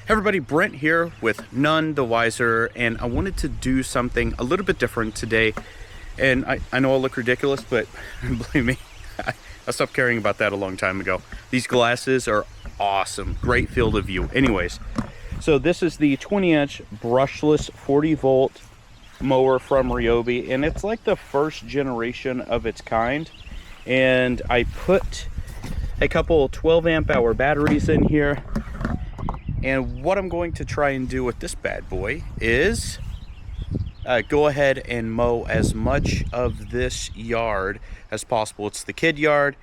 Hey everybody, Brent here with None the Wiser, and I wanted to do something a little bit different today. And I know I look ridiculous, but believe me, I stopped caring about that a long time ago. These glasses are awesome, great field of view. Anyways, so this is the 20-inch brushless 40-volt mower from Ryobi, and it's like the first generation of its kind. And I put a couple 12 amp hour batteries in here. And what I'm going to try and do with this bad boy is go ahead and mow as much of this yard as possible. It's the kid yard,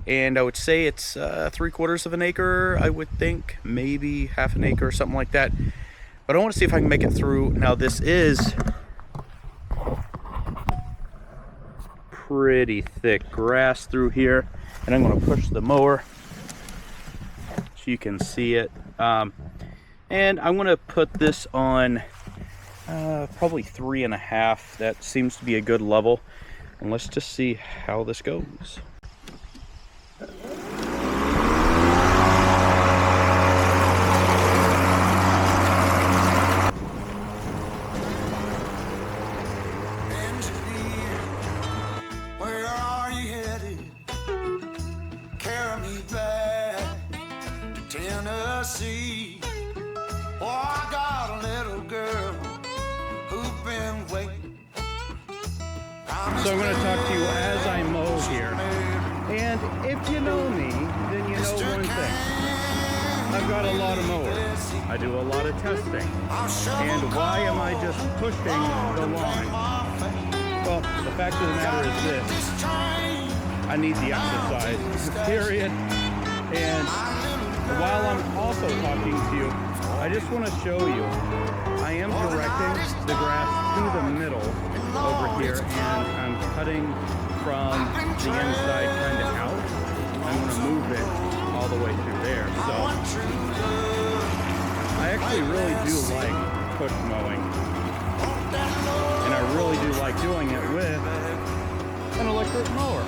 and I would say it's 3/4 of an acre, I would think, maybe half an acre or something like that. But I want to see if I can make it through. Now this is pretty thick grass through here, and I'm going to push the mower so you can see it. And I'm going to put this on probably 3.5. That seems to be a good level. And let's just see how this goes. Where are you headed? Carry me back to Tennessee. Oh, I got a little girl who's been waiting. So I'm going to talk to you as I mow here. And if you know me, then you know one thing. I've got a lot of mowers. I do a lot of testing. And why am I just pushing the lawn? Well, the fact of the matter is this. I need the exercise, period. And while I'm also talking to you, I just want to show you, I am directing the grass to the middle over here, and I'm cutting from the inside kind of out. I'm going to move it all the way through there. So I actually really do like push mowing, and I really do like doing it with an electric mower.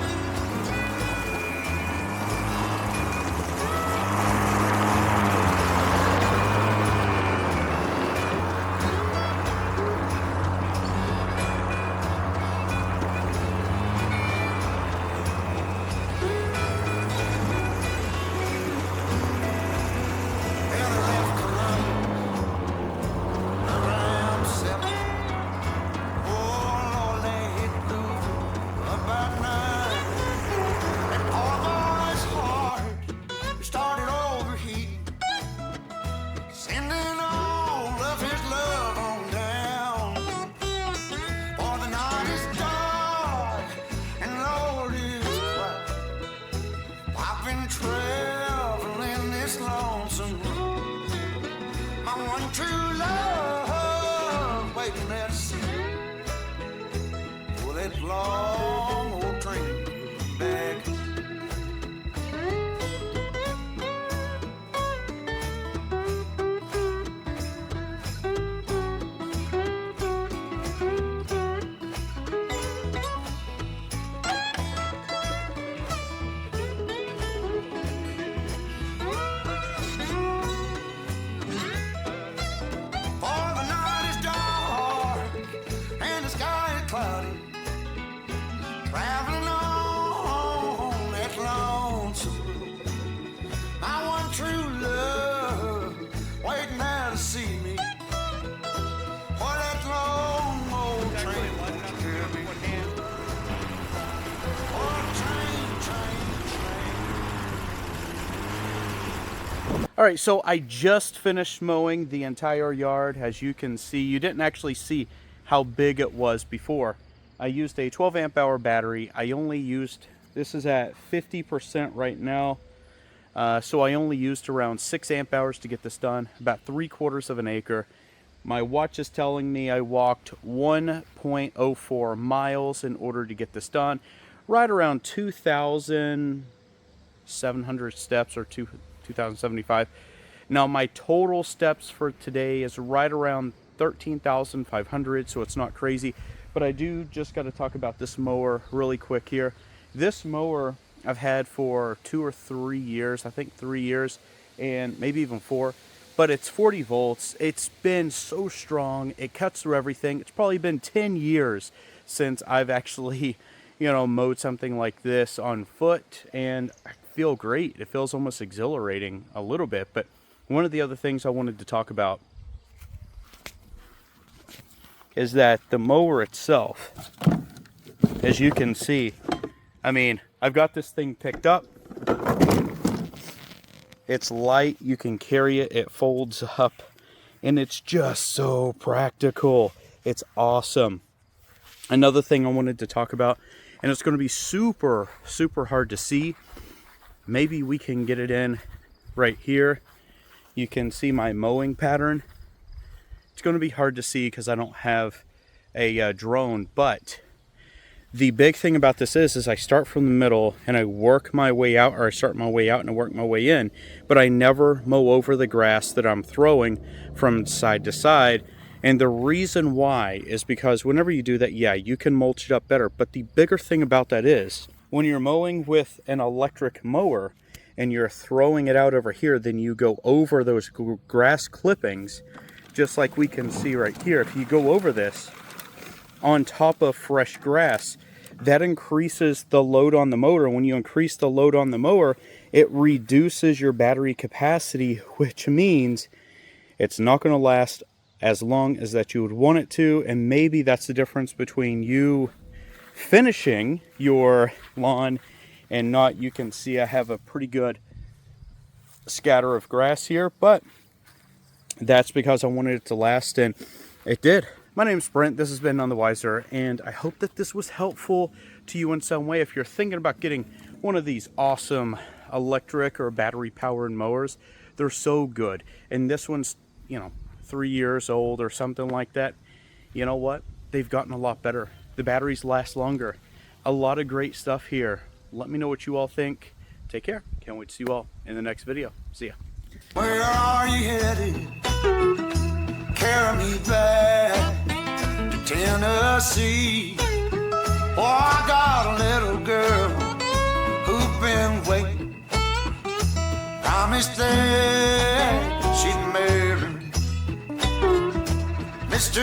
Traveling this lonesome road, my one true love waiting there to see. Will that long old train back? Cloudy, traveling on that lonesome road. My one true love waiting there to see me. For that long old train to carry me. All right, so I just finished mowing the entire yard. As you can see, you didn't actually see how big it was before. I used a 12 amp hour battery. I only used, this is at 50% right now. So I only used around 6 amp hours to get this done, about 3/4 of an acre. My watch is telling me I walked 1.04 miles in order to get this done. Right around 2,700 steps, or 2,075. Now my total steps for today is right around 13,500, so it's not crazy. But I do just got to talk about this mower really quick here. This mower I've had for 2 or 3 years, I think 3 years, and maybe even 4. but it's 40 volts. It's been so strong. It cuts through everything. It's probably been 10 years since I've actually, mowed something like this on foot, and I feel great. It feels almost exhilarating a little bit. But one of the other things I wanted to talk about is that the mower itself, as you can see, I mean, I've got this thing picked up. It's light, you can carry it, it folds up, and it's just so practical. It's awesome. Another thing I wanted to talk about, and it's going to be super, super hard to see. Maybe we can get it in right here. You can see my mowing pattern. It's going to be hard to see because I don't have a drone, but the big thing about this is I start from the middle and I work my way out, or I start my way out and I work my way in, but I never mow over the grass that I'm throwing from side to side. And the reason why is because whenever you do that, yeah, you can mulch it up better. But the bigger thing about that is when you're mowing with an electric mower and you're throwing it out over here, then you go over those grass clippings, just like we can see right here. If you go over this on top of fresh grass, that increases the load on the motor. When you increase the load on the mower, it reduces your battery capacity, which means it's not going to last as long as that you would want it to. And maybe that's the difference between you finishing your lawn and not. You can see I have a pretty good scatter of grass here, but that's because I wanted it to last, and it did. My name's Brent, this has been None the Wiser, and I hope that this was helpful to you in some way. If you're thinking about getting one of these awesome electric or battery powered mowers, they're so good. And this one's, 3 years old or something like that. You know what? They've gotten a lot better. The batteries last longer. A lot of great stuff here. Let me know what you all think. Take care. Can't wait to see you all in the next video. See ya. Where are you headed? Carry me back to Tennessee. Oh, I got a little girl who's been waiting. Promised that she'd marry me. Mr.